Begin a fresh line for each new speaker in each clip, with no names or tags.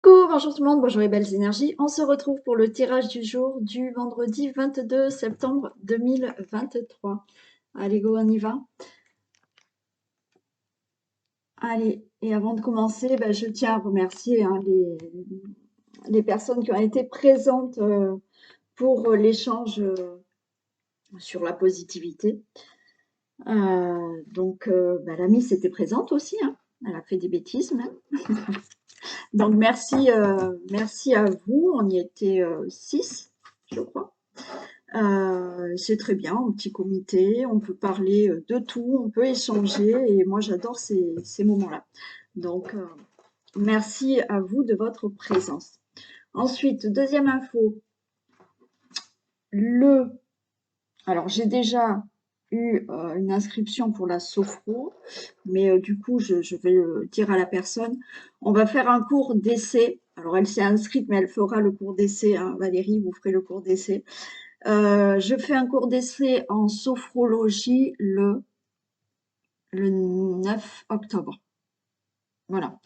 Coucou, bonjour tout le monde, bonjour les belles énergies. On se retrouve pour le tirage du jour du vendredi 22 septembre 2023. Allez, go, on y va. Allez, et avant de commencer, je tiens à remercier les personnes qui ont été présentes pour l'échange sur la positivité. La Miss était présente aussi, hein. Elle a fait des bêtises même. Donc merci à vous, on y était 6, je crois. C'est très bien, un petit comité, on peut parler de tout, on peut échanger et moi j'adore ces moments-là. Donc merci à vous de votre présence. Ensuite, deuxième info, alors j'ai déjà eu une inscription pour la sophro, mais du coup je vais dire à la personne, on va faire un cours d'essai. Alors elle s'est inscrite, mais elle fera le cours d'essai, hein, Valérie, vous ferez le cours d'essai. Je fais un cours d'essai en sophrologie le 9 octobre. Voilà.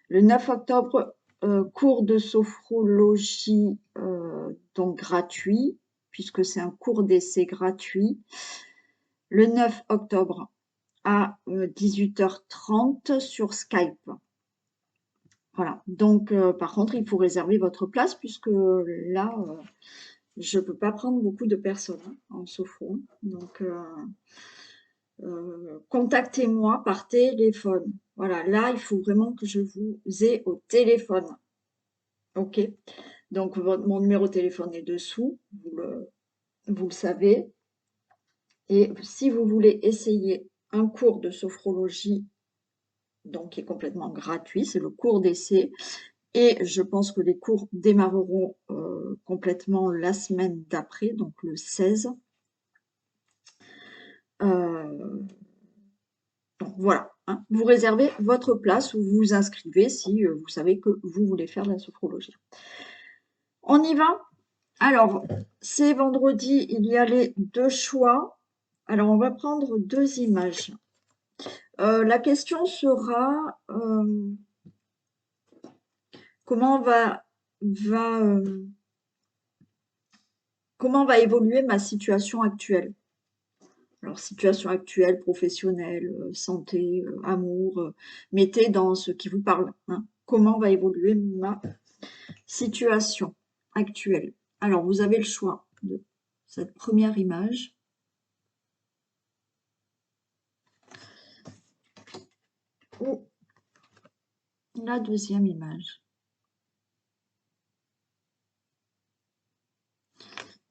Le 9 octobre, cours de sophrologie donc gratuit, puisque c'est un cours d'essai gratuit. Le 9 octobre à 18h30 sur Skype. Voilà. Donc, par contre, il faut réserver votre place, puisque là, je ne peux pas prendre beaucoup de personnes en sophro. Donc, contactez-moi par téléphone. Voilà, là, il faut vraiment que je vous ai au téléphone. OK? Donc, mon numéro de téléphone est dessous, vous le savez. Et si vous voulez essayer un cours de sophrologie, donc qui est complètement gratuit, c'est le cours d'essai. Et je pense que les cours démarreront complètement la semaine d'après, donc le 16. Donc voilà, hein. Vous réservez votre place ou vous vous inscrivez si vous savez que vous voulez faire de la sophrologie. On y va? Alors, c'est vendredi, il y a les 2 choix. Alors, on va prendre 2 images. La question sera comment va évoluer ma situation actuelle? Alors, situation actuelle, professionnelle, santé, amour, mettez dans ce qui vous parle, hein. Comment va évoluer ma situation actuelle? Alors, vous avez le choix de cette première image. Ou la deuxième image.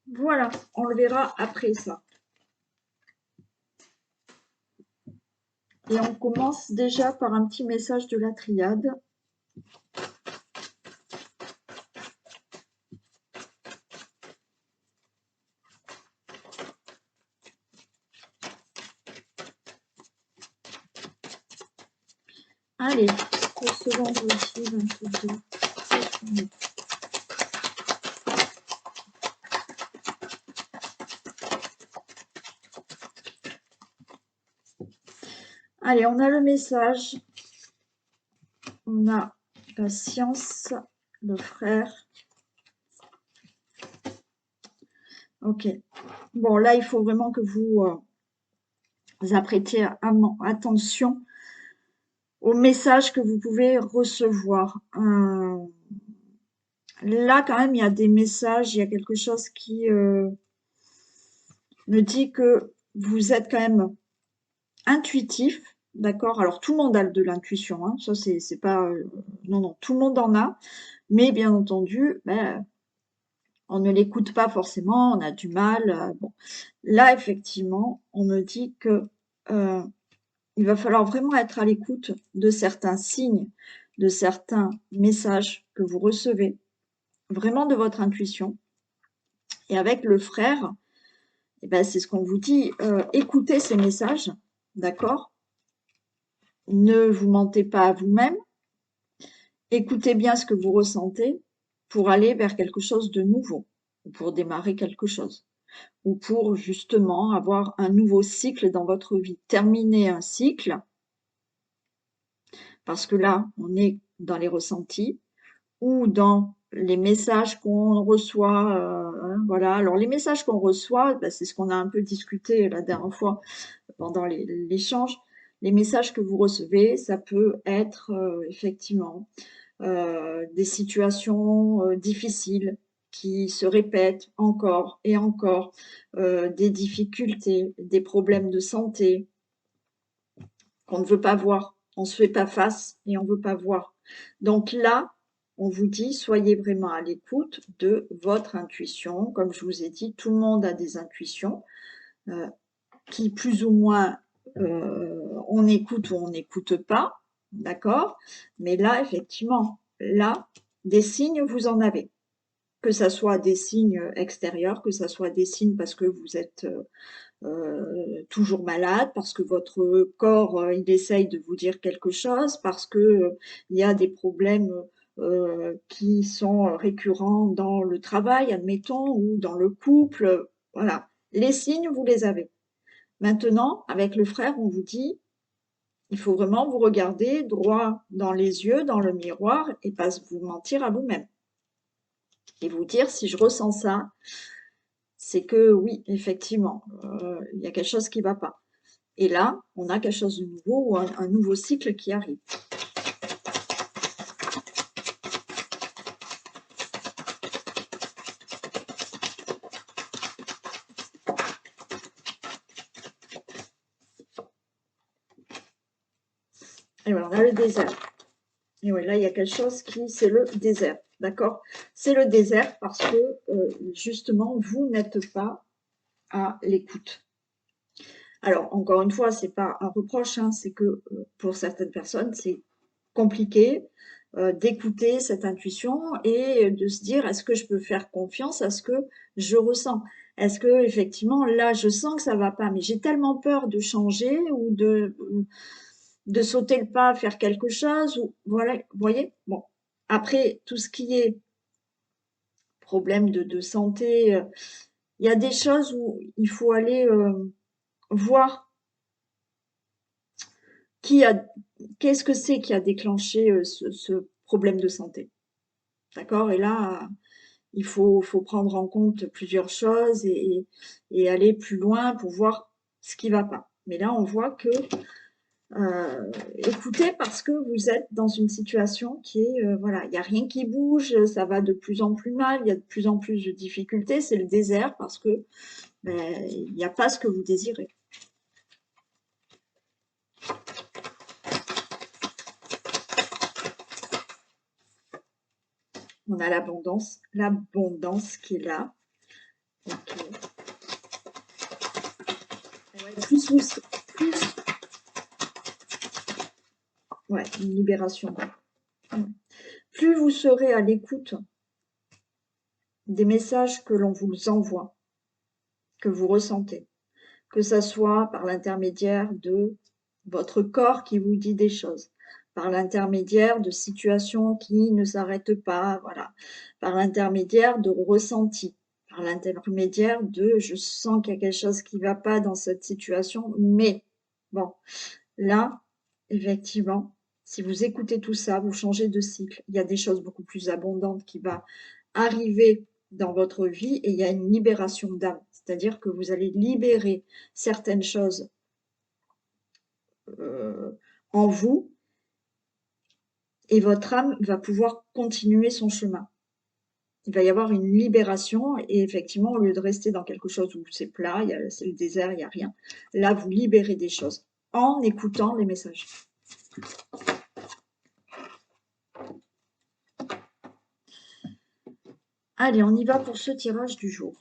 Voilà, on le verra après ça. Et on commence déjà par un petit message de la triade. Allez, pour ce vendredi 22 septembre. Allez, on a le message. On a la science, le frère. Ok. Bon, là, il faut vraiment que vous apprêtiez attention aux messages que vous pouvez recevoir. Là, quand même, il y a des messages, il y a quelque chose qui me dit que vous êtes quand même intuitif, d'accord? Alors, tout le monde a de l'intuition, hein, ça, c'est pas... non, tout le monde en a, mais bien entendu, on ne l'écoute pas forcément, on a du mal. Bon. Là, effectivement, on me dit que il va falloir vraiment être à l'écoute de certains signes, de certains messages que vous recevez, vraiment de votre intuition. Et avec le frère, c'est ce qu'on vous dit, écoutez ces messages, d'accord? Ne vous mentez pas à vous-même, écoutez bien ce que vous ressentez pour aller vers quelque chose de nouveau, ou pour démarrer quelque chose, ou pour justement avoir un nouveau cycle dans votre vie, terminer un cycle, parce que là, on est dans les ressentis, ou dans les messages qu'on reçoit, hein, voilà. Alors les messages qu'on reçoit, bah, c'est ce qu'on a un peu discuté la dernière fois pendant l'échange. Les messages que vous recevez, ça peut être, effectivement, des situations, difficiles qui se répètent encore et encore, des difficultés, des problèmes de santé qu'on ne veut pas voir. On se fait pas face et on veut pas voir. Donc là, on vous dit: «Soyez vraiment à l'écoute de votre intuition». Comme je vous ai dit, tout le monde a des intuitions, heu, qui plus ou moins, on écoute ou on n'écoute pas, d'accord? Mais là, effectivement, là, des signes, vous en avez. Que ça soit des signes, extérieurs, que ça soit des signes parce que vous êtes, toujours malade, parce que votre corps, il essaye de vous dire quelque chose, parce que, il y a des problèmes, qui sont récurrents dans le travail, admettons, ou dans le couple, voilà. Les signes, vous les avez. Maintenant, avec le frère, on vous dit: «Il faut vraiment vous regarder droit dans les yeux, dans le miroir et pas vous mentir à vous-même et vous dire: "Si je ressens ça, c'est que oui, effectivement, il y a quelque chose qui va pas"». Et là, on a quelque chose de nouveau ou un nouveau cycle qui arrive. Et voilà, on a le désert. Et oui, là, il y a quelque chose qui, c'est le désert, d'accord? C'est le désert parce que, justement, vous n'êtes pas à l'écoute. Alors, encore une fois, c'est pas un reproche, hein, c'est que, pour certaines personnes, c'est compliqué, d'écouter cette intuition et de se dire: «Est-ce que je peux faire confiance à ce que je ressens? Est-ce que effectivement là, je sens que ça va pas, mais j'ai tellement peur de changer ou de sauter le pas, faire quelque chose» ou voilà, vous voyez? Bon, après tout ce qui est problème de santé, il y a des choses où il faut aller, voir qui a qu'est-ce que c'est qui a déclenché, ce problème de santé? D'accord? Et là, il faut prendre en compte plusieurs choses et aller plus loin pour voir ce qui va pas. Mais là, on voit que, écoutez parce que vous êtes dans une situation qui est, voilà, il y a rien qui bouge, ça va de plus en plus mal, il y a de plus en plus de difficultés, c'est le désert parce que, il y a pas ce que vous désirez. On a l'abondance qui est là. Donc, ouais, plus ouais, une libération. Ouais. Plus vous serez à l'écoute des messages que l'on vous envoie, que vous ressentez, que ça soit par l'intermédiaire de votre corps qui vous dit des choses, par l'intermédiaire de situations qui ne s'arrêtent pas, voilà, par l'intermédiaire de ressentis, par l'intermédiaire de: «Je sens qu'il y a quelque chose qui ne va pas dans cette situation, mais» bon, là, effectivement, si vous écoutez tout ça, vous changez de cycle. Il y a des choses beaucoup plus abondantes qui va arriver dans votre vie et il y a une libération d'âme. C'est-à-dire que vous allez libérer certaines choses, en vous et votre âme va pouvoir continuer son chemin. Il va y avoir une libération et effectivement, au lieu de rester dans quelque chose où c'est plat, c'est le désert, il y a rien. Là, vous libérez des choses en écoutant les messages. Allez, on y va pour ce tirage du jour.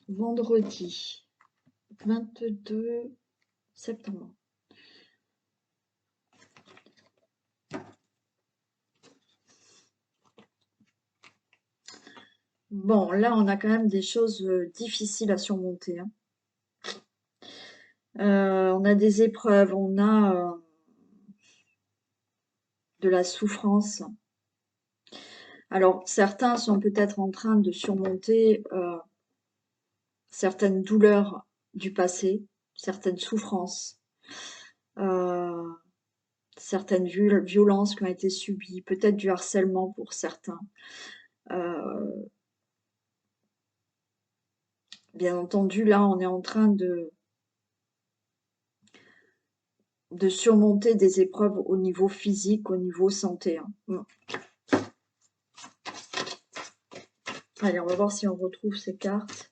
Vendredi 22 septembre. Bon, là, on a quand même des choses, difficiles à surmonter, hein. On a des épreuves, on a, de la souffrance. Alors, certains sont peut-être en train de surmonter certaines douleurs du passé, certaines souffrances, euh, certaines violences qui ont été subies, peut-être du harcèlement pour certains. Euh, Bien entendu, là, on est en train de surmonter des épreuves au niveau physique, au niveau santé, hein. Allez, on va voir si on retrouve ces cartes.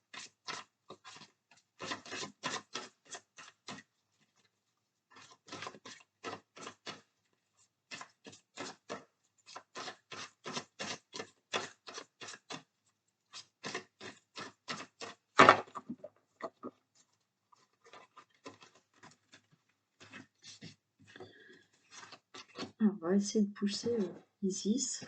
On va essayer de pousser Isis.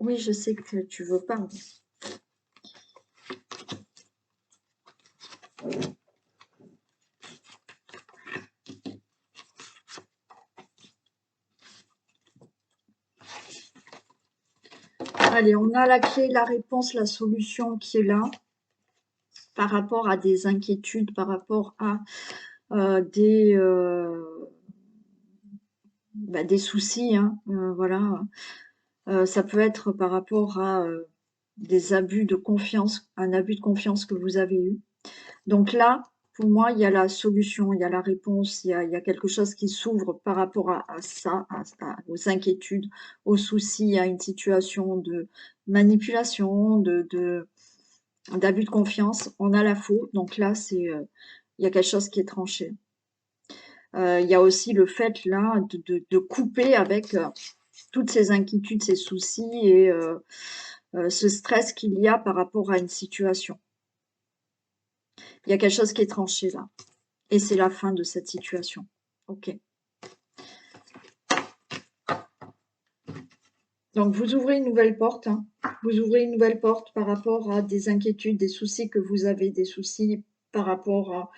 Oui, je sais que tu veux pas. Allez, on a la clé, la réponse, la solution qui est là par rapport à des inquiétudes, par rapport à des soucis, hein, voilà. Ça peut être par rapport à des abus de confiance, un abus de confiance que vous avez eu. Donc là, pour moi, il y a la solution, il y a la réponse, il y a quelque chose qui s'ouvre par rapport à ça, aux inquiétudes, aux soucis, à une situation de manipulation, d'abus de confiance. On a la faute, donc là, il y a quelque chose qui est tranché. Il y a aussi le fait là de couper avec toutes ces inquiétudes, ces soucis et ce stress qu'il y a par rapport à une situation. Il y a quelque chose qui est tranché là. Et c'est la fin de cette situation. Ok. Donc vous ouvrez une nouvelle porte. Hein. Vous ouvrez une nouvelle porte par rapport à des inquiétudes, des soucis que vous avez, des soucis par rapport à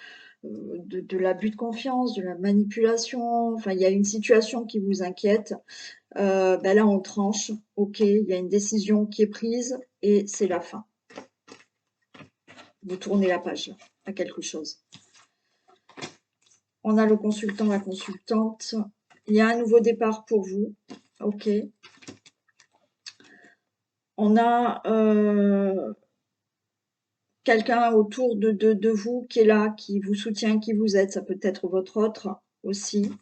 de l'abus de confiance, de la manipulation. Enfin, il y a une situation qui vous inquiète. Ben là, on tranche. Ok, il y a une décision qui est prise et c'est la fin. Vous tournez la page là, à quelque chose. On a le consultant, la consultante. Il y a un nouveau départ pour vous. Ok. On a quelqu'un autour de vous qui est là, qui vous soutient, qui vous aide. Ça peut être votre autre aussi.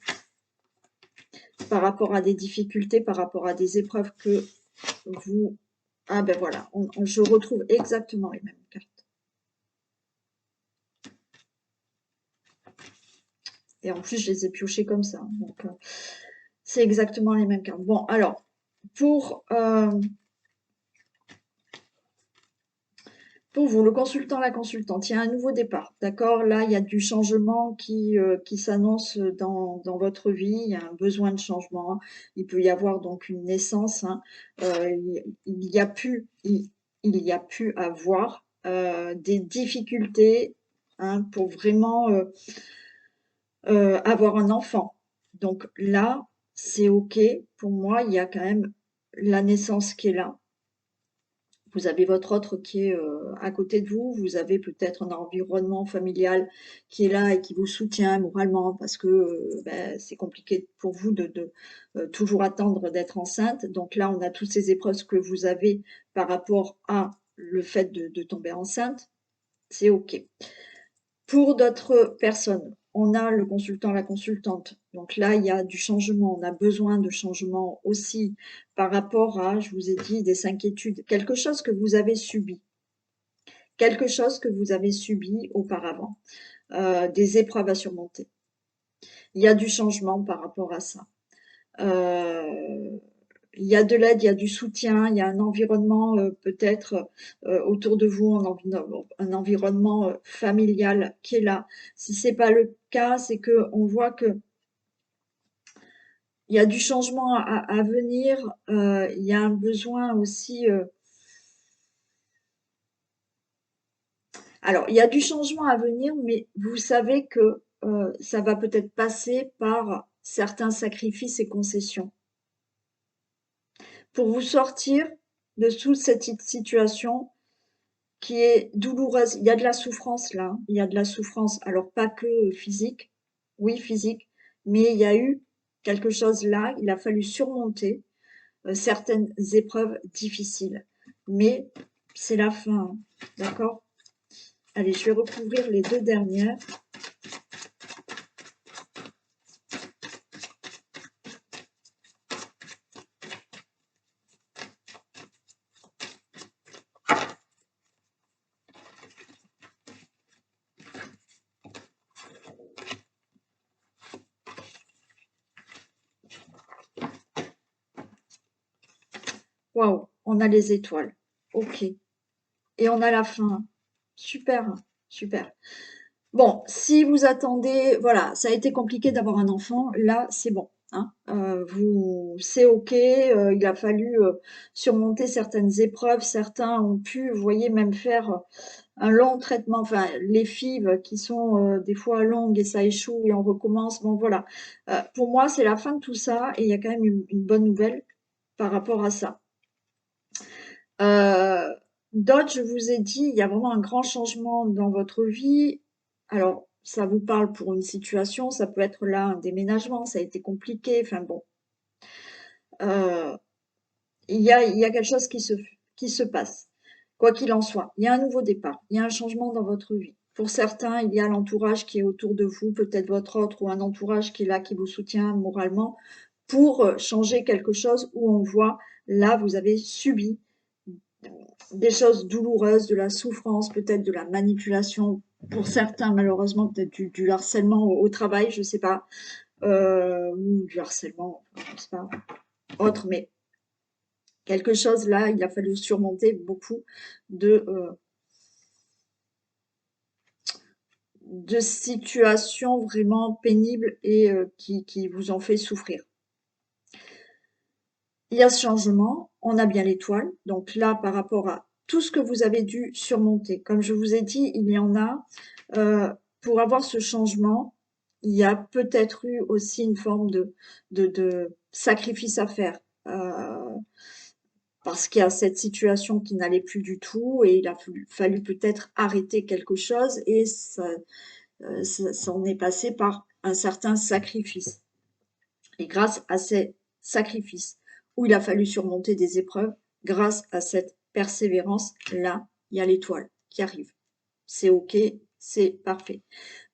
Par rapport à des difficultés, par rapport à des épreuves que vous... Ah ben voilà, je retrouve exactement les mêmes cartes. Et en plus, je les ai piochées comme ça. Donc, c'est exactement les mêmes cartes. Bon, alors, pour vous, le consultant, la consultante, il y a un nouveau départ, d'accord? Là, il y a du changement qui s'annonce dans votre vie, il y a un besoin de changement, il peut y avoir donc une naissance, hein. Il y a pu avoir des difficultés, hein, pour vraiment avoir un enfant. Donc là, c'est OK. Pour moi, il y a quand même la naissance qui est là. Vous avez votre autre qui est à côté de vous. Vous avez peut-être un environnement familial qui est là et qui vous soutient moralement parce que ben, c'est compliqué pour vous de toujours attendre d'être enceinte. Donc là, on a toutes ces épreuves que vous avez par rapport à le fait de tomber enceinte. C'est OK. Pour d'autres personnes, on a le consultant, la consultante. Donc là, il y a du changement. On a besoin de changement aussi par rapport à, je vous ai dit, des inquiétudes. Quelque chose que vous avez subi. Quelque chose que vous avez subi auparavant. Des épreuves à surmonter. Il y a du changement par rapport à ça. Il y a de l'aide, il y a du soutien, il y a un environnement peut-être autour de vous, un environnement familial qui est là. Si c'est pas le cas, c'est que on voit que il y a du changement à venir. Il y a un besoin aussi. Alors, il y a du changement à venir, mais vous savez que ça va peut-être passer par certains sacrifices et concessions. Pour vous sortir de toute cette situation qui est douloureuse. Il y a de la souffrance là, hein. Il y a de la souffrance, alors pas que physique, oui physique, mais il y a eu quelque chose là, il a fallu surmonter certaines épreuves difficiles. Mais c'est la fin, hein, d'accord? Allez, je vais recouvrir les deux dernières. Waouh, on a les étoiles. Ok. Et on a la fin. Super, super. Bon, si vous attendez, voilà, ça a été compliqué d'avoir un enfant, là, c'est bon, hein. C'est OK, il a fallu, surmonter certaines épreuves. Certains ont pu, vous voyez, même faire, un long traitement, enfin, les FIV qui sont, des fois longues et ça échoue et on recommence. Bon, voilà. Pour moi, c'est la fin de tout ça et il y a quand même une bonne nouvelle par rapport à ça. Heu, D'autres, je vous ai dit, il y a vraiment un grand changement dans votre vie. Alors, ça vous parle pour une situation, ça peut être là un déménagement, ça a été compliqué, enfin bon. Heu, il y a quelque chose qui se passe. Quoi qu'il en soit, il y a un nouveau départ, il y a un changement dans votre vie. Pour certains, il y a l'entourage qui est autour de vous, peut-être votre autre ou un entourage qui est là, qui vous soutient moralement pour, changer quelque chose où on voit, là, vous avez subi des choses douloureuses, de la souffrance, peut-être de la manipulation, pour certains malheureusement peut-être du harcèlement au travail, je sais pas, ou du harcèlement, enfin, je sais pas, autre, mais quelque chose là, il a fallu surmonter beaucoup de, euh, de situations vraiment pénibles et qui vous ont fait souffrir. Il y a ce changement, on a bien l'étoile, donc là par rapport à tout ce que vous avez dû surmonter, comme je vous ai dit, il y en a. Pour avoir ce changement, il y a peut-être eu aussi une forme de sacrifice à faire. Parce qu'il y a cette situation qui n'allait plus du tout et il a fallu peut-être arrêter quelque chose et ça en est passé par un certain sacrifice. Et grâce à ces sacrifices, où il a fallu surmonter des épreuves, grâce à cette persévérance, là, il y a l'étoile qui arrive. C'est OK, c'est parfait.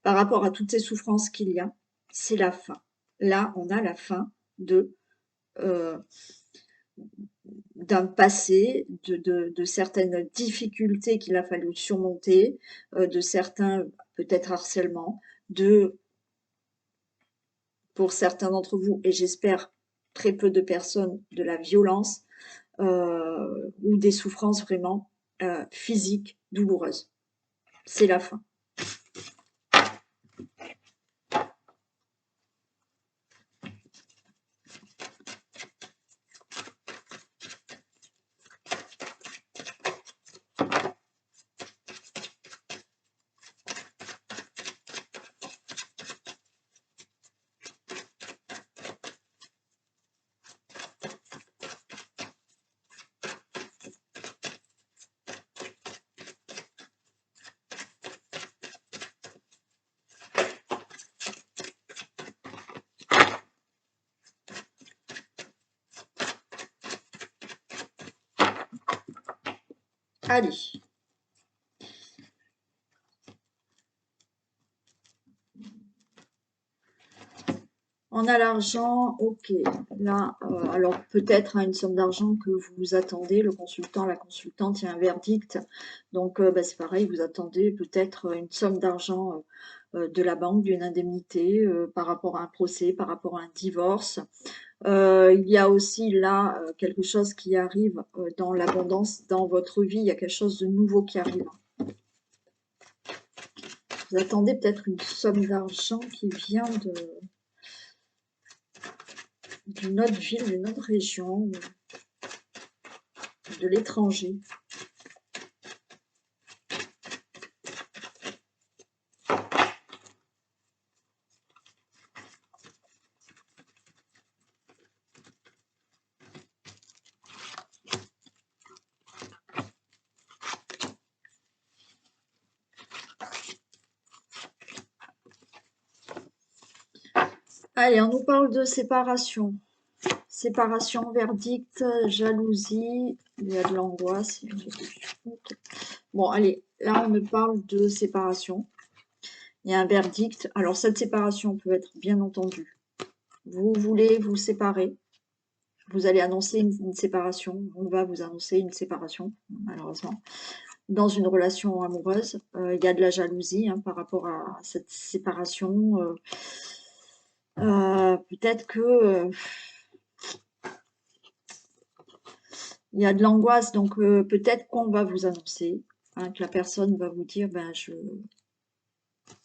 Par rapport à toutes ces souffrances qu'il y a, c'est la fin. Là, on a la fin de euh, d'un passé, de certaines difficultés qu'il a fallu surmonter, de certains peut-être harcèlements, de pour certains d'entre vous, et j'espère très peu de personnes, de la violence ou des souffrances vraiment physiques douloureuses. C'est la fin. Allez. On a l'argent, ok. Là, alors peut-être une somme d'argent que vous attendez, le consultant, la consultante, il y a un verdict. Donc bah, c'est pareil, vous attendez peut-être une somme d'argent de la banque, d'une indemnité par rapport à un procès, par rapport à un divorce. Il y a aussi là quelque chose qui arrive dans l'abondance dans votre vie, il y a quelque chose de nouveau qui arrive. Vous attendez peut-être une somme d'argent qui vient d'une autre ville, d'une autre région, de l'étranger. Allez, on nous parle de séparation. Séparation, verdict, jalousie, il y a de l'angoisse. Bon, allez, là, on me parle de séparation. Il y a un verdict. Alors, cette séparation peut être, bien entendu, vous voulez vous séparer. Vous allez annoncer une séparation. On va vous annoncer une séparation, malheureusement. Dans une relation amoureuse, il y a de la jalousie hein, par rapport à cette séparation. Peut-être que il y a de l'angoisse, donc peut-être qu'on va vous annoncer, hein, que la personne va vous dire, ben je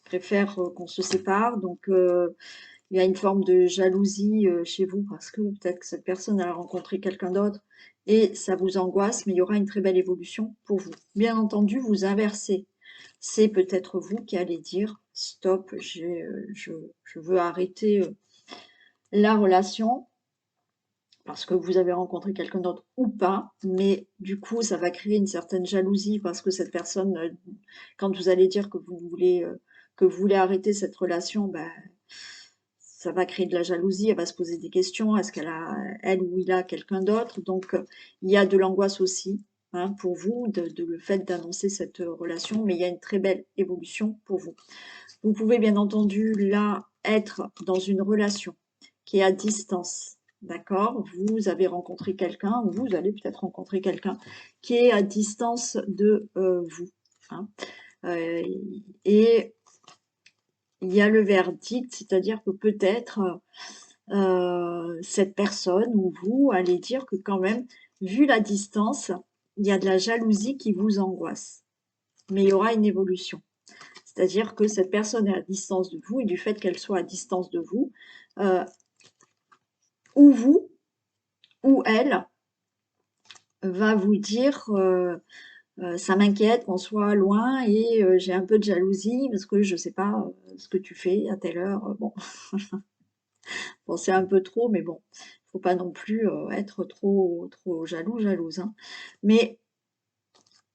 préfère qu'on se sépare. Donc il y a une forme de jalousie chez vous parce que peut-être que cette personne a rencontré quelqu'un d'autre et ça vous angoisse, mais il y aura une très belle évolution pour vous. Bien entendu, vous inversez. C'est peut-être vous qui allez dire stop, je veux arrêter la relation parce que vous avez rencontré quelqu'un d'autre ou pas, mais du coup, ça va créer une certaine jalousie parce que cette personne, quand vous allez dire que vous voulez arrêter cette relation, ben, ça va créer de la jalousie, elle va se poser des questions, est-ce qu'elle a, elle ou il a quelqu'un d'autre? Donc, il y a de l'angoisse aussi hein, pour vous, de le fait d'annoncer cette relation, mais il y a une très belle évolution pour vous. Vous pouvez bien entendu là être dans une relation qui est à distance, d'accord? Vous avez rencontré quelqu'un, ou vous allez peut-être rencontrer quelqu'un qui est à distance de vous. Hein. Et il y a le verdict, c'est-à-dire que peut-être cette personne ou vous allez dire que quand même, vu la distance, il y a de la jalousie qui vous angoisse. Mais il y aura une évolution. C'est-à-dire que cette personne est à distance de vous et du fait qu'elle soit à distance de vous, vous, ou elle, va vous dire ça m'inquiète qu'on soit loin et j'ai un peu de jalousie parce que je sais pas ce que tu fais à telle heure. Bon, bon c'est un peu trop, mais bon, faut pas non plus être trop jaloux, jalouse. Hein. Mais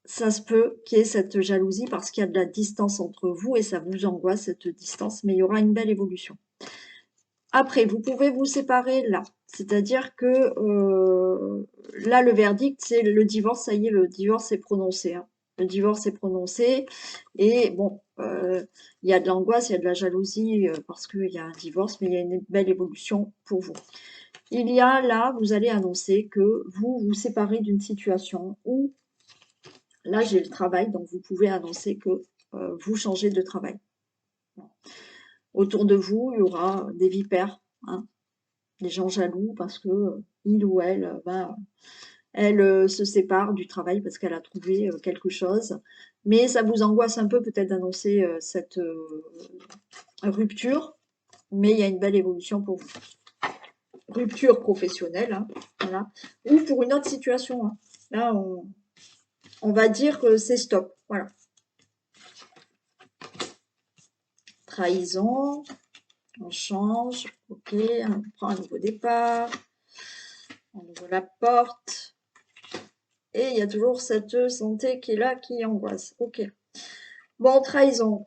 ça se peut qu'il y ait cette jalousie parce qu'il y a de la distance entre vous et ça vous angoisse cette distance, mais il y aura une belle évolution. Après, vous pouvez vous séparer là. C'est-à-dire que là, le verdict, c'est le divorce. Ça y est, le divorce est prononcé. Hein. Le divorce est prononcé. Et bon, il y a de l'angoisse, il y a de la jalousie parce qu'il y a un divorce, mais il y a une belle évolution pour vous. Il y a là, vous allez annoncer que vous vous séparez d'une situation où, là, j'ai le travail, donc vous pouvez annoncer que vous changez de travail. Autour de vous, il y aura des vipères, hein, des gens jaloux parce que il ou elle, elle se sépare du travail parce qu'elle a trouvé quelque chose. Mais ça vous angoisse un peu peut-être d'annoncer cette rupture, mais il y a une belle évolution pour vous. Rupture professionnelle, hein, voilà, ou pour une autre situation. Hein. Là, on va dire que c'est stop, voilà. Trahison, on change, ok, on prend un nouveau départ, on ouvre la porte, et il y a toujours cette santé qui est là, qui angoisse, ok. Bon, trahison,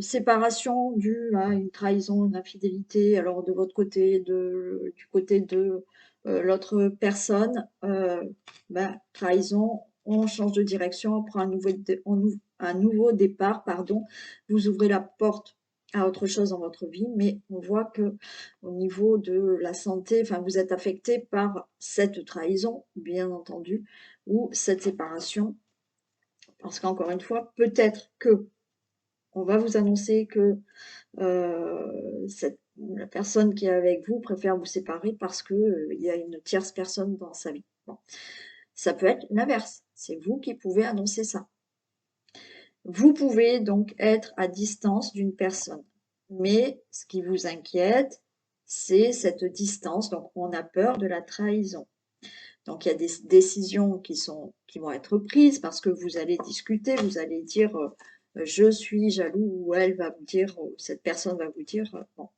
séparation due à une trahison, une infidélité, alors de votre côté, du côté de l'autre personne, trahison, on change de direction, on prend un nouveau départ, pardon, vous ouvrez la porte à autre chose dans votre vie, mais on voit que au niveau de la santé, enfin vous êtes affecté par cette trahison, bien entendu, ou cette séparation, parce qu'encore une fois, peut-être que on va vous annoncer que la personne qui est avec vous préfère vous séparer parce que il y a une tierce personne dans sa vie. Bon. Ça peut être l'inverse. C'est vous qui pouvez annoncer ça. Vous pouvez donc être à distance d'une personne. Mais ce qui vous inquiète, c'est cette distance. Donc, on a peur de la trahison. Donc, il y a des décisions qui vont être prises parce que vous allez discuter, vous allez dire je suis jaloux ou elle va vous dire, cette personne va vous dire bon.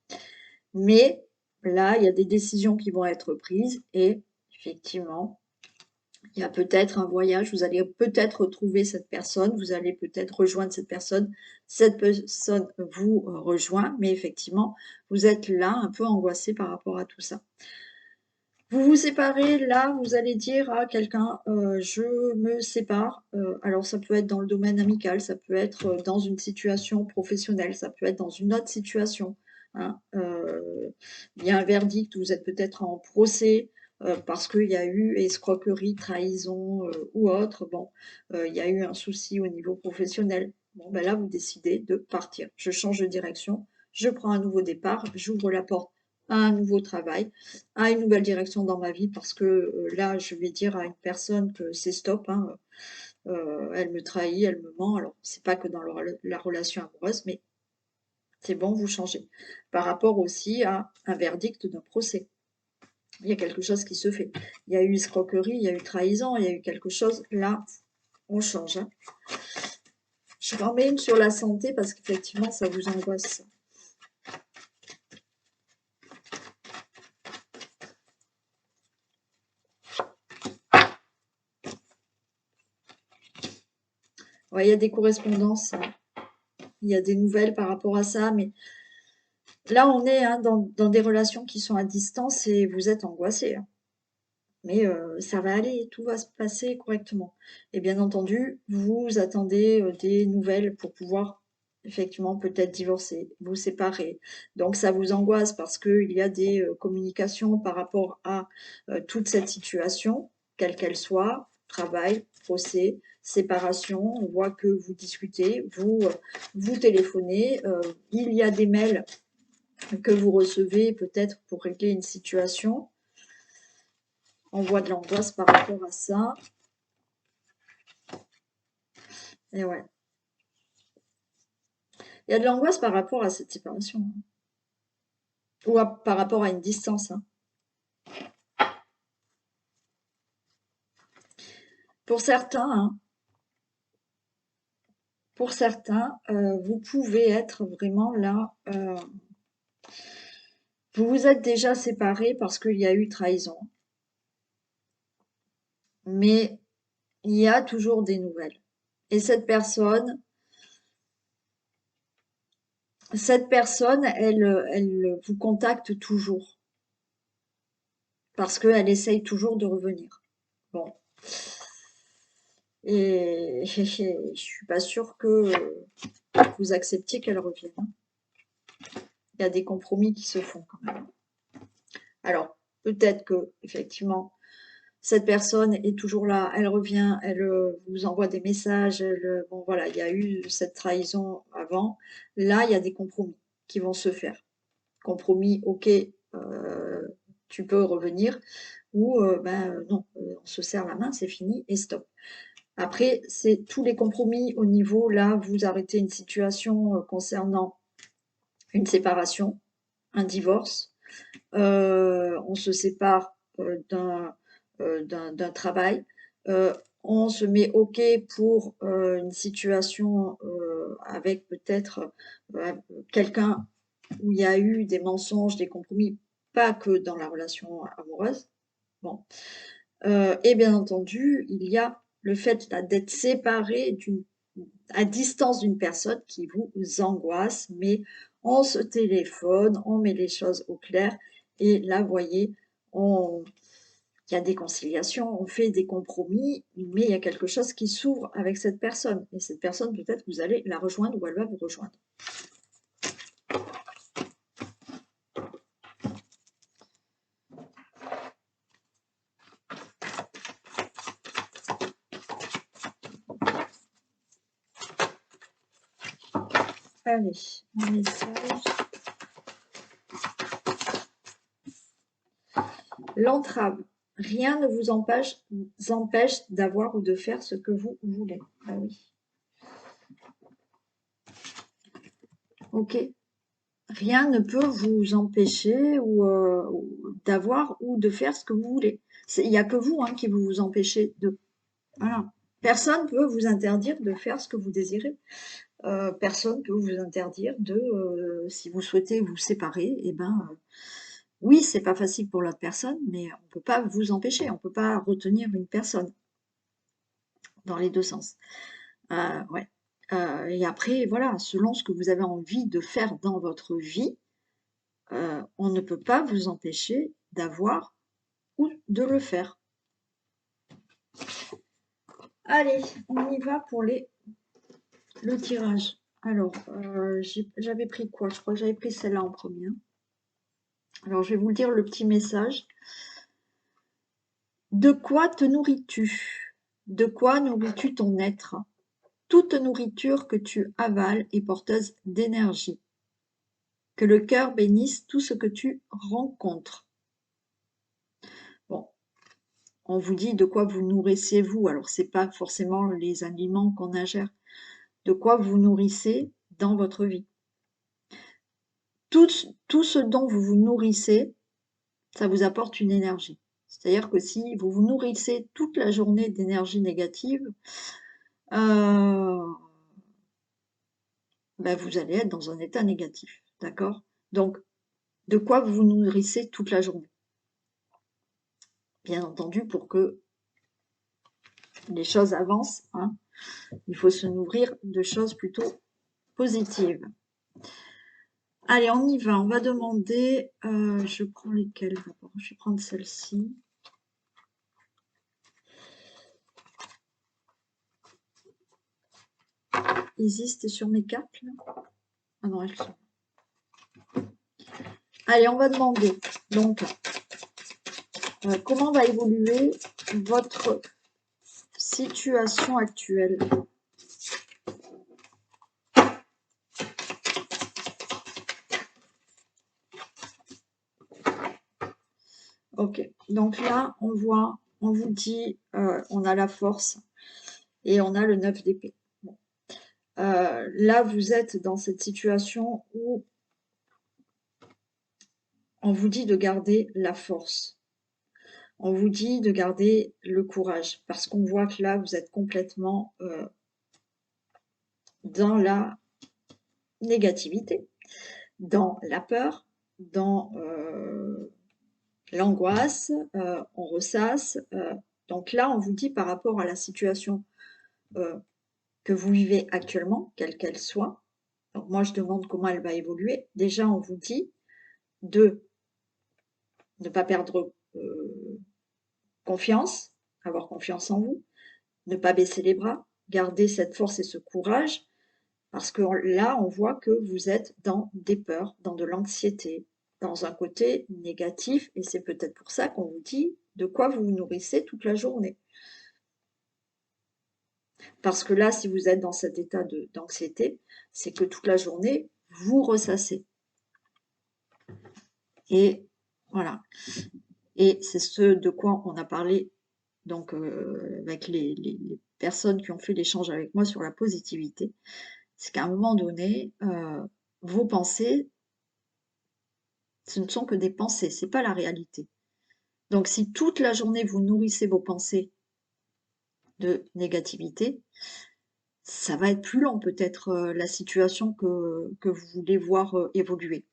Mais là, il y a des décisions qui vont être prises et effectivement, Il y a peut-être un voyage, vous allez peut-être retrouver cette personne, vous allez peut-être rejoindre cette personne vous rejoint, mais effectivement, vous êtes là un peu angoissé par rapport à tout ça. Vous vous séparez, là, vous allez dire à quelqu'un, je me sépare. Alors ça peut être dans le domaine amical, ça peut être dans une situation professionnelle, ça peut être dans une autre situation, hein. Il y a un verdict, vous êtes peut-être en procès parce qu'il y a eu escroquerie, trahison ou autre. Bon, il y a eu un souci au niveau professionnel. Bon, ben là, vous décidez de partir. Je change de direction, je prends un nouveau départ, j'ouvre la porte à un nouveau travail, à une nouvelle direction dans ma vie parce que là, je vais dire à une personne que c'est stop, hein, elle me trahit, elle me ment. Alors, c'est pas que dans la relation amoureuse, mais c'est bon, vous changez. Par rapport aussi à un verdict d'un procès. Il y a quelque chose qui se fait. Il y a eu escroquerie, il y a eu trahison, il y a eu quelque chose. Là, on change, hein. Je vous en mets une sur la santé parce qu'effectivement, ça vous angoisse. Ouais, il y a des correspondances, hein. Il y a des nouvelles par rapport à ça, mais là, on est hein, dans des relations qui sont à distance et vous êtes angoissé, hein. Mais ça va aller, tout va se passer correctement. Et bien entendu, vous attendez des nouvelles pour pouvoir effectivement peut-être divorcer, vous séparer. Donc ça vous angoisse parce qu'il y a des communications par rapport à toute cette situation, quelle qu'elle soit, travail, procès, séparation. On voit que vous discutez, vous téléphonez, il y a des mails que vous recevez peut-être pour régler une situation. On voit de l'angoisse par rapport à ça. Et ouais. Il y a de l'angoisse par rapport à cette séparation. Hein. Ou par rapport à une distance. Hein. Pour certains, vous pouvez être vraiment là. Vous vous êtes déjà séparés parce qu'il y a eu trahison. Mais il y a toujours des nouvelles. Et cette personne, elle vous contacte toujours. Parce qu'elle essaye toujours de revenir. Bon. Et je suis pas sûre que vous acceptiez qu'elle revienne. Hein. Il y a des compromis qui se font quand même. Alors, peut-être que, effectivement, cette personne est toujours là, elle revient, elle vous envoie des messages, bon voilà, il y a eu cette trahison avant. Là, il y a des compromis qui vont se faire. Compromis, ok, tu peux revenir, ou non, on se serre la main, c'est fini et stop. Après, c'est tous les compromis au niveau, là, vous arrêtez une situation concernant une séparation, un divorce, on se sépare d'un travail, on se met OK pour une situation avec peut-être quelqu'un où il y a eu des mensonges, des compromis, pas que dans la relation amoureuse. Bon. Et bien entendu, il y a le fait d'être séparé à distance d'une personne qui vous angoisse, mais on se téléphone, on met les choses au clair, et là, vous voyez, il y a des conciliations, on fait des compromis, mais il y a quelque chose qui s'ouvre avec cette personne. Et cette personne, peut-être, vous allez la rejoindre ou elle va vous rejoindre. Allez, un message. L'entrave. Rien ne vous empêche d'avoir ou de faire ce que vous voulez. Ah oui. Ok. Rien ne peut vous empêcher ou d'avoir ou de faire ce que vous voulez. Il n'y a que vous hein, qui vous empêchez de. Voilà. Personne ne peut vous interdire de faire ce que vous désirez. Personne ne peut vous interdire de, si vous souhaitez vous séparer, eh ben, oui, c'est pas facile pour l'autre personne, mais on ne peut pas vous empêcher, on ne peut pas retenir une personne. dans les deux sens. Ouais. Et après, voilà, selon ce que vous avez envie de faire dans votre vie, on ne peut pas vous empêcher d'avoir ou de le faire. Allez, on y va pour le tirage. Alors, j'avais pris quoi? Je crois que j'avais pris celle-là en premier. Alors, je vais vous lire le petit message. De quoi te nourris-tu? De quoi nourris-tu ton être? Toute nourriture que tu avales est porteuse d'énergie. Que le cœur bénisse tout ce que tu rencontres. Bon, on vous dit de quoi vous nourrissez-vous. Alors, c'est pas forcément les aliments qu'on ingère. De quoi vous nourrissez dans votre vie. Tout ce dont vous vous nourrissez, ça vous apporte une énergie. C'est-à-dire que si vous vous nourrissez toute la journée d'énergie négative, ben vous allez être dans un état négatif, d'accord? Donc, de quoi vous vous nourrissez toute la journée? Bien entendu, pour que les choses avancent, hein, il faut se nourrir de choses plutôt positives. Allez, on y va. On va demander, je prends lesquelles d'abord? Je vais prendre celle-ci. Isis, t'es sur mes cartes là? Ah non, elles sont. Allez, on va demander. Donc, comment va évoluer votre situation actuelle? Ok, donc là, on voit, on vous dit, on a la force et on a le 9 d'épée. Bon. Là, vous êtes dans cette situation où on vous dit de garder la force. On vous dit de garder le courage parce qu'on voit que là, vous êtes complètement dans la négativité, dans la peur, dans l'angoisse, on ressasse. Donc là, on vous dit par rapport à la situation que vous vivez actuellement, quelle qu'elle soit. Donc moi, je demande comment elle va évoluer. Déjà, on vous dit de ne pas perdre confiance, avoir confiance en vous, ne pas baisser les bras, garder cette force et ce courage, parce que là, on voit que vous êtes dans des peurs, dans de l'anxiété, dans un côté négatif, et c'est peut-être pour ça qu'on vous dit de quoi vous vous nourrissez toute la journée. Parce que là, si vous êtes dans cet état d'anxiété, c'est que toute la journée, vous ressassez. Et voilà. Et c'est ce de quoi on a parlé donc avec les personnes qui ont fait l'échange avec moi sur la positivité. C'est qu'à un moment donné, vos pensées, ce ne sont que des pensées, c'est pas la réalité. Donc si toute la journée vous nourrissez vos pensées de négativité, ça va être plus long peut-être la situation que vous voulez voir évoluer.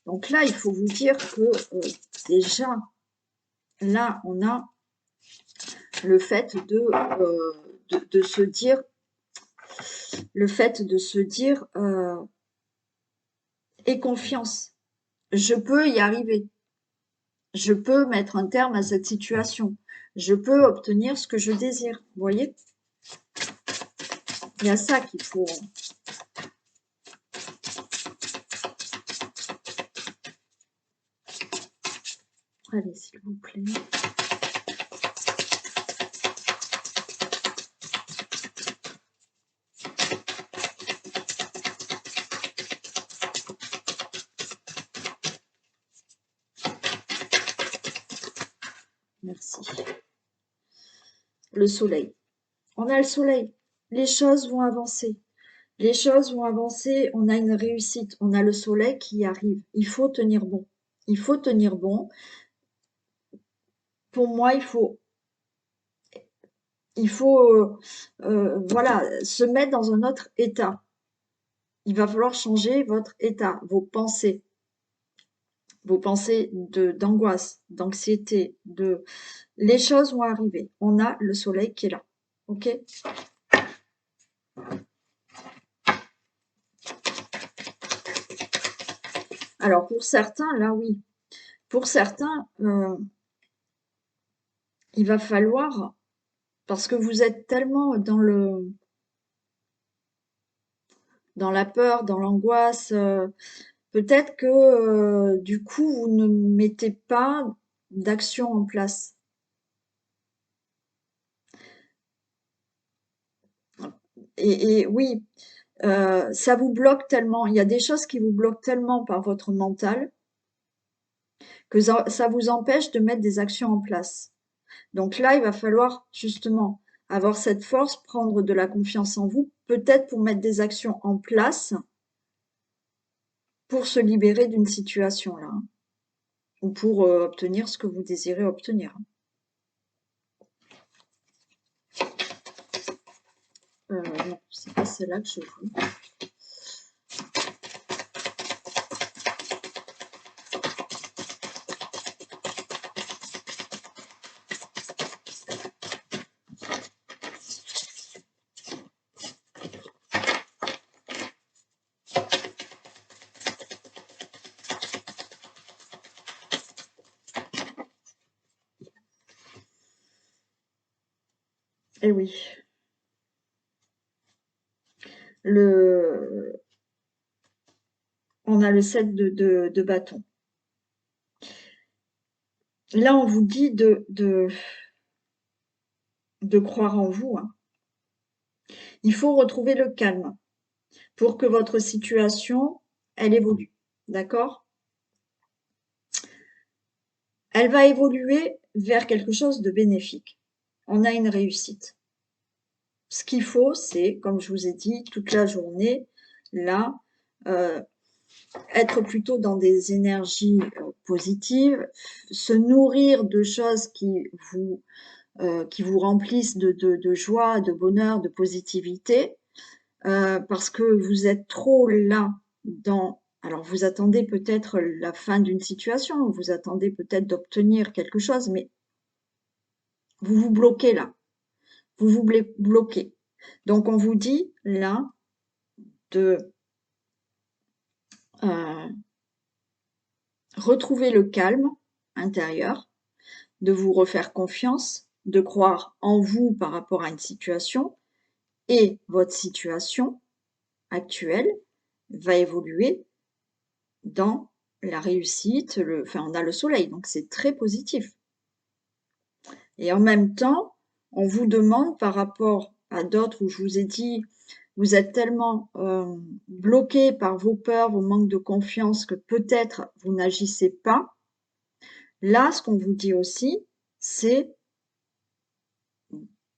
Donc là, il faut vous dire que déjà, là, on a le fait de se dire, aie confiance, je peux y arriver, je peux mettre un terme à cette situation, je peux obtenir ce que je désire. Vous voyez? Il y a ça qu'il faut. Allez, s'il vous plaît. Merci. Le soleil. On a le soleil. Les choses vont avancer. Les choses vont avancer. On a une réussite. On a le soleil qui arrive. Il faut tenir bon. Il faut tenir bon. Pour moi, il faut voilà, se mettre dans un autre état. il va falloir changer votre état, vos pensées d'angoisse, d'anxiété, les choses vont arriver. On a le soleil qui est là. OK? Alors, pour certains, là, oui. Pour certains, il va falloir, parce que vous êtes tellement dans la peur, dans l'angoisse, peut-être que du coup, vous ne mettez pas d'action en place. Et oui, ça vous bloque tellement. Il y a des choses qui vous bloquent tellement par votre mental que ça vous empêche de mettre des actions en place. Donc là, il va falloir justement avoir cette force, prendre de la confiance en vous, peut-être pour mettre des actions en place pour se libérer d'une situation là, hein, ou pour obtenir ce que vous désirez obtenir. Non, c'est pas celle-là que je veux. Eh oui. On a le 7 de bâton. Là, on vous dit de croire en vous, hein. Il faut retrouver le calme pour que votre situation, elle évolue. D'accord? Elle va évoluer vers quelque chose de bénéfique. On a une réussite. Ce qu'il faut, c'est, comme je vous ai dit, toute la journée, là, être plutôt dans des énergies positives, se nourrir de choses qui vous remplissent de joie, de bonheur, de positivité, parce que vous êtes trop là dans... Alors, vous attendez peut-être la fin d'une situation, vous attendez peut-être d'obtenir quelque chose, mais vous vous bloquez là. Vous vous bloquez. Donc, on vous dit là de euh, retrouver le calme intérieur, de vous refaire confiance, de croire en vous par rapport à une situation, et votre situation actuelle va évoluer dans la réussite. Enfin, on a le soleil, donc c'est très positif. Et en même temps, on vous demande par rapport à d'autres où je vous ai dit, vous êtes tellement bloqué par vos peurs, vos manques de confiance que peut-être vous n'agissez pas. Là, ce qu'on vous dit aussi, c'est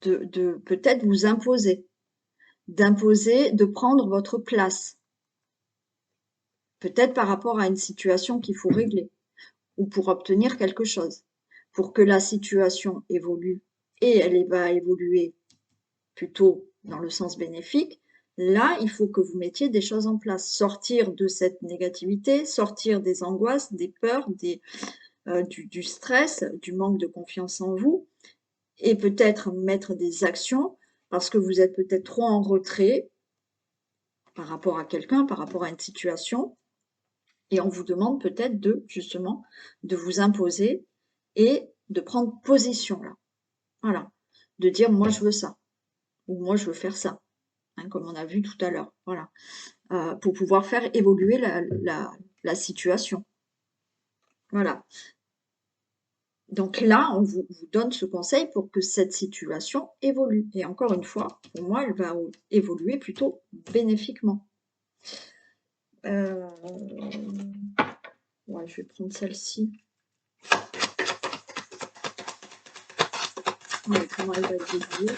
de peut-être vous imposer, de prendre votre place. Peut-être par rapport à une situation qu'il faut régler ou pour obtenir quelque chose. Pour que la situation évolue et elle va évoluer plutôt dans le sens bénéfique, là, il faut que vous mettiez des choses en place. Sortir de cette négativité, sortir des angoisses, des peurs, du stress, du manque de confiance en vous et peut-être mettre des actions parce que vous êtes peut-être trop en retrait par rapport à quelqu'un, par rapport à une situation. Et on vous demande peut-être justement, de vous imposer et de prendre position là. Voilà. De dire, moi, je veux ça. Ou moi, je veux faire ça. Hein, comme on a vu tout à l'heure. Voilà. Pour pouvoir faire évoluer la situation. Voilà. Donc là, on vous donne ce conseil pour que cette situation évolue. Et encore une fois, pour moi, elle va évoluer plutôt bénéfiquement. Ouais, je vais prendre celle-ci. Ouais, comment elle va évoluer.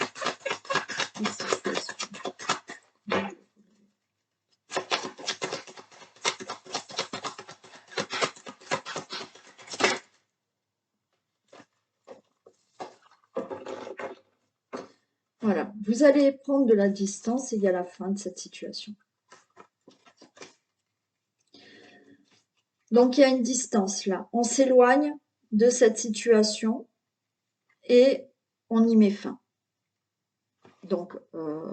Voilà, vous allez prendre de la distance et il y a la fin de cette situation. Donc il y a une distance là. On s'éloigne de cette situation et on y met fin. Donc,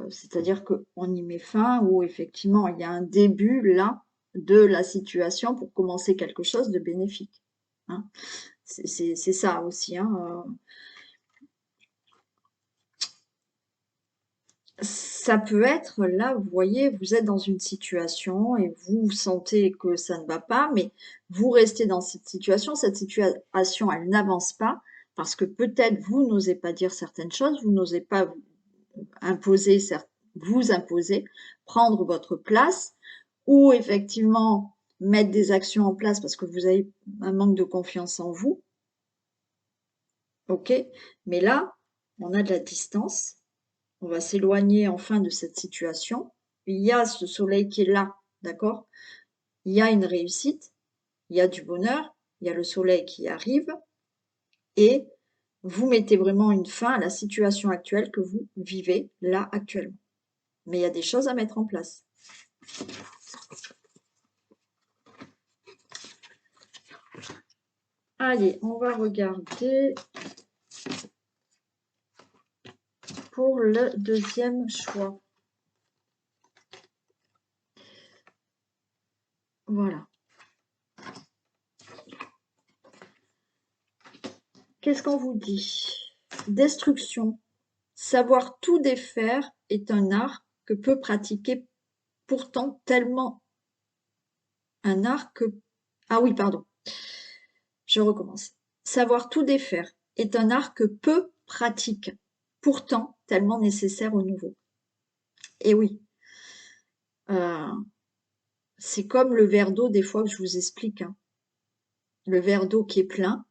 c'est-à-dire qu'on y met fin ou effectivement il y a un début là de la situation pour commencer quelque chose de bénéfique. Hein. C'est ça aussi. Hein. Ça peut être là, vous voyez, vous êtes dans une situation et vous sentez que ça ne va pas, mais vous restez dans cette situation elle n'avance pas parce que peut-être vous n'osez pas dire certaines choses, vous n'osez pas imposer, vous imposer, prendre votre place ou effectivement mettre des actions en place parce que vous avez un manque de confiance en vous, ok? Mais là, on a de la distance. On va s'éloigner enfin de cette situation. Il y a ce soleil qui est là, d'accord? Il y a une réussite, il y a du bonheur, il y a le soleil qui arrive et vous mettez vraiment une fin à la situation actuelle que vous vivez là actuellement. Mais il y a des choses à mettre en place. Allez, on va regarder pour le deuxième choix. Voilà. Qu'est-ce qu'on vous dit? Destruction. Savoir tout défaire est un art que peut pratiquer pourtant tellement un art que... Ah oui, pardon, je recommence. Savoir tout défaire est un art que peu pratique, pourtant tellement nécessaire au nouveau. Et oui, euh, c'est comme le verre d'eau des fois que je vous explique. Hein. Le verre d'eau qui est plein.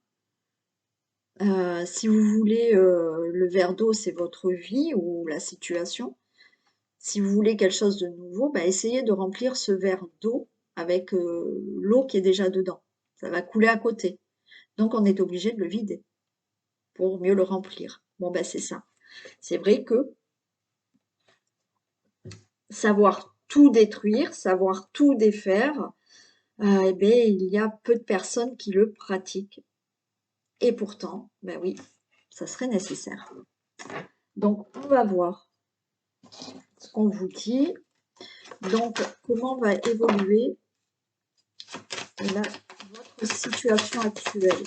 Si vous voulez, le verre d'eau, c'est votre vie ou la situation. Si vous voulez quelque chose de nouveau, bah, essayez de remplir ce verre d'eau avec l'eau qui est déjà dedans. Ça va couler à côté. Donc, on est obligé de le vider pour mieux le remplir. Bon, ben, c'est ça. C'est vrai que savoir tout détruire, savoir tout défaire, eh bien, il y a peu de personnes qui le pratiquent. Et pourtant, ben oui, ça serait nécessaire. Donc, on va voir ce qu'on vous dit. Donc, comment va évoluer votre situation actuelle.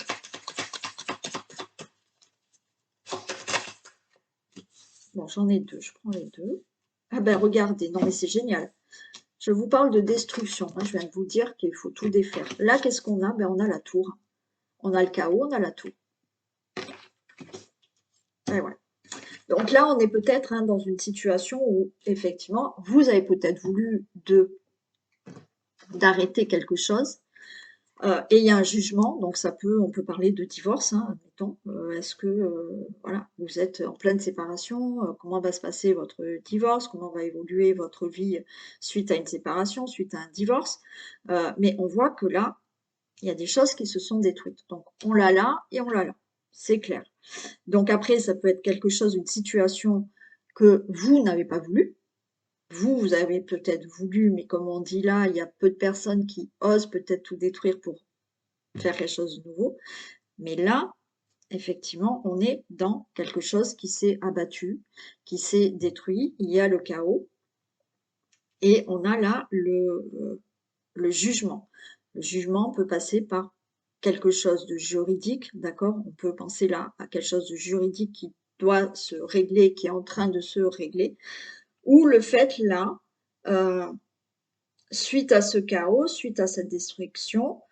Bon, j'en ai deux, je prends les deux. Ah ben, regardez, non mais c'est génial. Je vous parle de destruction. Hein, je viens de vous dire qu'il faut tout défaire. Là, qu'est-ce qu'on a? Ben, on a la tour. On a le chaos, on a la tour. Et ouais. Donc là, on est peut-être hein, dans une situation où, effectivement, vous avez peut-être voulu d'arrêter quelque chose. Et il y a un jugement, donc on peut parler de divorce, hein, admettons. Est-ce que voilà, vous êtes en pleine séparation, comment va se passer votre divorce, comment va évoluer votre vie suite à une séparation, suite à un divorce. Mais on voit que là, il y a des choses qui se sont détruites. Donc on l'a là et on l'a là, c'est clair. Donc après, ça peut être quelque chose, une situation que vous n'avez pas voulu. Vous avez peut-être voulu, mais comme on dit là, il y a peu de personnes qui osent peut-être tout détruire pour faire quelque chose de nouveau. Mais là, effectivement, on est dans quelque chose qui s'est abattu, qui s'est détruit. Il y a le chaos et on a là le jugement. Le jugement peut passer par quelque chose de juridique, d'accord? On peut penser là à quelque chose de juridique qui doit se régler, qui est en train de se régler, ou le fait là, euh, suite à ce chaos, suite à cette destruction,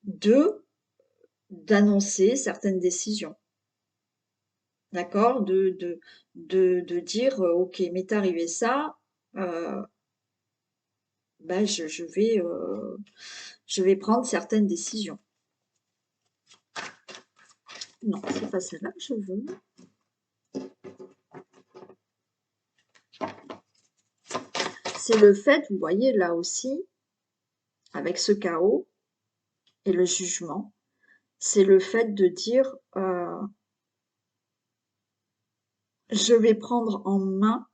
de d'annoncer certaines décisions. D'accord? De dire, OK, m'est arrivé ça, ben je vais prendre certaines décisions. Non, c'est pas celle-là que je veux. C'est le fait, vous voyez, là aussi, avec ce chaos et le jugement, c'est le fait de dire, je vais prendre en main,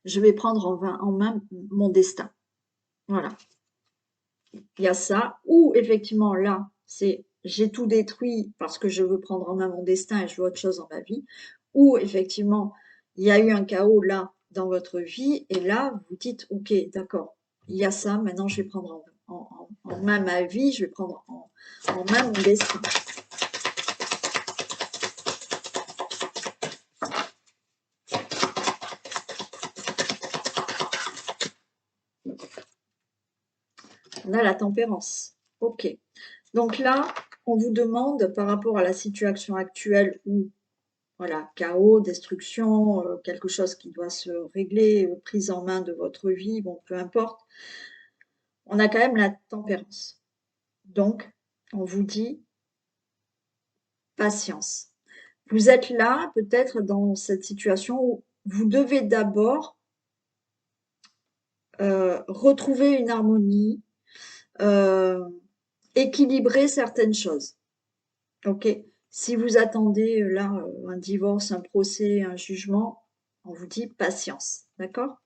je vais prendre en main mon destin. Voilà. il y a ça. Ou effectivement, là, c'est j'ai tout détruit parce que je veux prendre en main mon destin et je veux autre chose dans ma vie. Ou effectivement, il y a eu un chaos là dans votre vie et là, vous dites, ok, d'accord, il y a ça, maintenant je vais prendre en main ma vie, je vais prendre en main mon destin. On a la tempérance. Ok. Donc là, on vous demande par rapport à la situation actuelle où, voilà, chaos, destruction, quelque chose qui doit se régler, prise en main de votre vie, bon, peu importe, on a quand même la tempérance. Donc, on vous dit patience. Vous êtes là, peut-être dans cette situation où vous devez d'abord retrouver une harmonie, euh, équilibrer certaines choses. Ok. Si vous attendez là un divorce, un procès, un jugement, on vous dit patience. D'accord?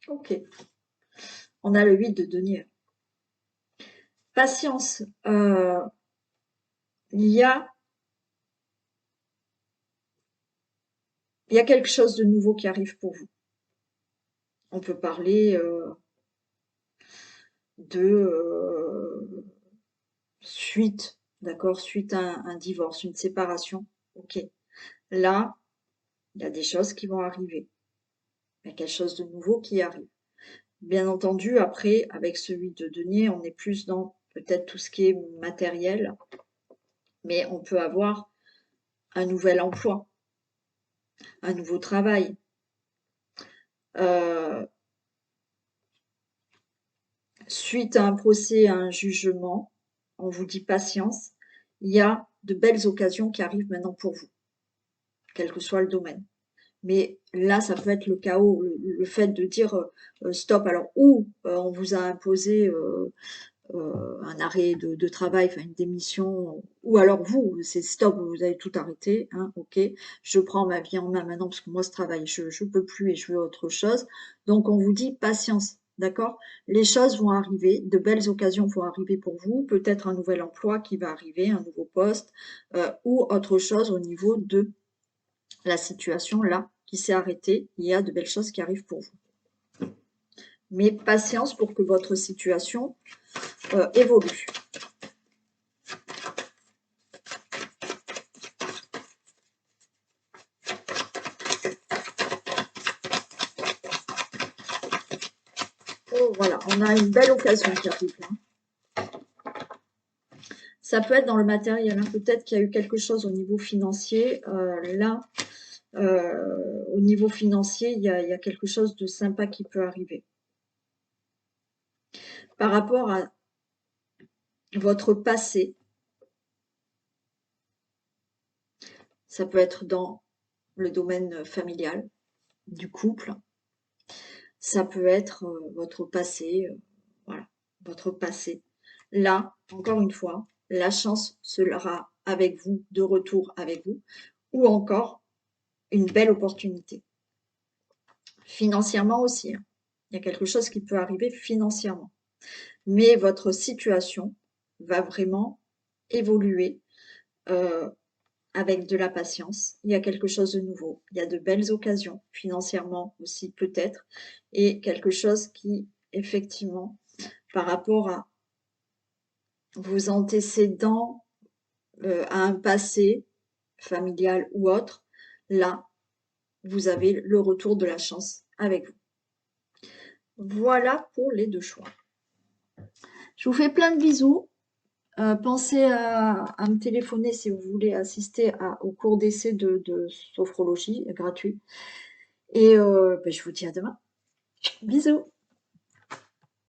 Ok. On a le 8 de denier. Patience. Il y a, il y a quelque chose de nouveau qui arrive pour vous. On peut parler de suite, d'accord, suite à un divorce, une séparation. Ok. Là, il y a des choses qui vont arriver. Il y a quelque chose de nouveau qui arrive. Bien entendu, après, avec ce 8 de denier, on est plus dans peut-être tout ce qui est matériel, mais on peut avoir un nouvel emploi, un nouveau travail. Suite à un procès, à un jugement, on vous dit patience, il y a de belles occasions qui arrivent maintenant pour vous, quel que soit le domaine. Mais là, ça peut être le chaos, le fait de dire stop. Alors, ou on vous a imposé un arrêt de travail, enfin une démission, ou alors vous, c'est stop, vous avez tout arrêté, hein, ok, je prends ma vie en main maintenant parce que moi ce travail, je ne peux plus et je veux autre chose. Donc on vous dit patience, d'accord? Les choses vont arriver, de belles occasions vont arriver pour vous, peut-être un nouvel emploi qui va arriver, un nouveau poste, ou autre chose au niveau de la situation là qui s'est arrêtée, il y a de belles choses qui arrivent pour vous. Mais patience pour que votre situation évolue. Oh, voilà, on a une belle occasion qui arrive là. Ça peut être dans le matériel, hein. Peut-être qu'il y a eu quelque chose au niveau financier. Là, au niveau financier, il y a quelque chose de sympa qui peut arriver. Par rapport à votre passé, ça peut être dans le domaine familial, du couple. Ça peut être votre passé, voilà, votre passé. Là, encore une fois, la chance sera avec vous, de retour avec vous, ou encore une belle opportunité. Financièrement aussi, hein. Il y a quelque chose qui peut arriver financièrement. Mais votre situation va vraiment évoluer avec de la patience. Il y a quelque chose de nouveau. Il y a de belles occasions, financièrement aussi peut-être, et quelque chose qui, effectivement, par rapport à vos antécédents, à un passé familial ou autre, là, vous avez le retour de la chance avec vous. Voilà pour les deux choix. Je vous fais plein de bisous. Pensez à me téléphoner si vous voulez assister au cours d'essai de sophrologie gratuit. Et ben, je vous dis à demain. Bisous.